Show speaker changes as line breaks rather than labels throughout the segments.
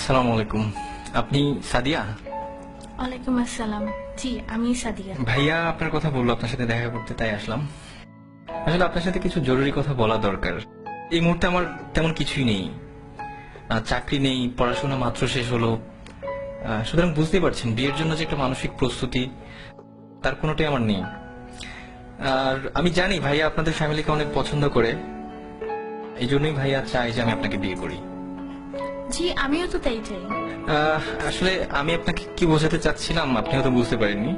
আসসালামু আলাইকুম। আপনি সাদিয়া?
ওয়ালাইকুম আসসালাম। জি, আমি সাদিয়া।
ভাইয়া আপনার কথা বললো আপনার সাথে দেখা করতে, তাই আসলাম। আসলে আপনার সাথে কিছু জরুরি কথা বলা দরকার। এই মুহূর্তে আমার তেমন কিছুই নেই, চাকরি নেই, পড়াশোনা মাত্র শেষ হলো। সুতরাং বুঝতেই পারছেন বিয়ের জন্য যে একটা মানসিক প্রস্তুতি, তার কোনোটাই আমার নেই। আর আমি জানি ভাইয়া আপনাদের ফ্যামিলিকে অনেক পছন্দ করে, এই জন্যই ভাইয়া চাই যে আমি আপনাকে বিয়ে করি।
জি, আমিও তো তাই চাই।
আসলে আমি আপনাকে কি বোঝাতে চাচ্ছিলাম আপনি হয়তো বুঝতে পারেননি।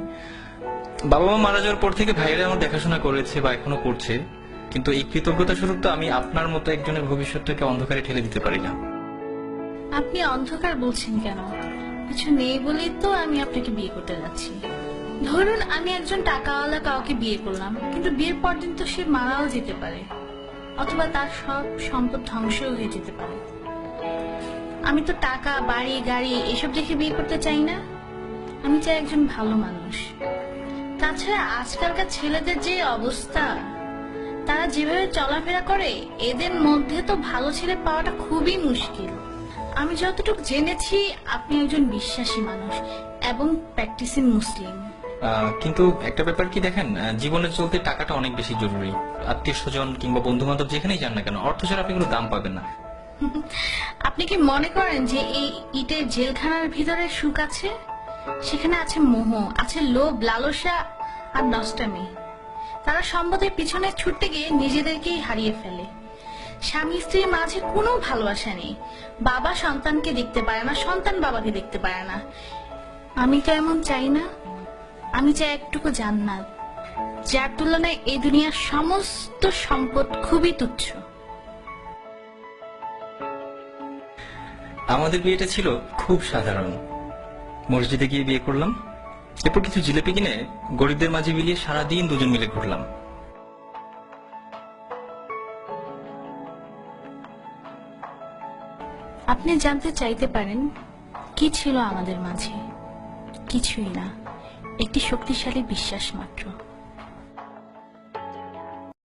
বাবা মা মারা যাওয়ার পর থেকে ভাইয়েরা আমার দেখাশোনা করেছে বা এখনো করছে, কিন্তু এই কৃতজ্ঞতা স্বরূপ তো আমি আপনার মতো একজনের ভবিষ্যৎটাকে অন্ধকারে ঠেলে দিতে পারি না।
আপনি অন্ধকার বলছেন কেন? কিছু নেই বলেই তো আমি আপনাকে বিয়ে করতে যাচ্ছি। ধরুন আমি একজন টাকাওয়ালা কাউকে বিয়ে করলাম, কিন্তু বিয়ের পর দিন তো সে মারাও যেতে পারে, অথবা তার সব সম্পদ ধ্বংসও হয়ে যেতে পারে। আমি তো টাকা, বাড়ি, গাড়ি এসব দেখে বিয়ে করতে চাই না। আমি চাই একজন ভালো মানুষ। তাছাড়া আজকালকার ছেলেদের যে অবস্থা, তারা যেভাবে চলাফেরা করে, এদের মধ্যে তো ভালো ছেলে পাওয়াটা খুবই মুশকিল। আমি যতটুকু জেনেছি আপনি একজন বিশ্বাসী মানুষ এবং প্র্যাকটিসিং মুসলিম।
কিন্তু একটা ব্যাপার কি দেখেন, জীবনে চলতে টাকাটা অনেক বেশি জরুরি। আত্মীয় স্বজন কিংবা বন্ধু বান্ধব যেখানেই যান না কেন, অর্থ ছাড়া আপনি কোনো দাম পাবেন না।
আপনি কি মনে করেন যে এই ইটের জেলখানার ভিতরে সুখ আছে? সেখানে আছে মোহ, আছে লোভ, লালসা আর নষ্টামি। তারা সম্পদের পিছনে ছুটতে গিয়ে নিজেদেরকেই হারিয়ে ফেলে। স্বামী স্ত্রীর মাঝে কোনো ভালোবাসা নেই। বাবা সন্তানকে দেখতে পারে না, সন্তান বাবাকে দেখতে পারে না। আমি তো এমন চাই না। আমি চাই একটুকু জান্নাত, যার তুলনায় এই দুনিয়ার সমস্ত সম্পদ খুবই তুচ্ছ।
আমাদের বিয়েটা ছিল খুব সাধারণ। মসজিদে গিয়ে বিয়ে করলাম, এরপর কিছু জিলেপি কিনে গরিবদের মাঝে বিলিয়ে সারাদিন দুজন মিলে ঘুরলাম।
আপনি জানতে চাইতে পারেন কি ছিল আমাদের মাঝে? কিছুই না, একটি শক্তিশালী বিশ্বাস মাত্র।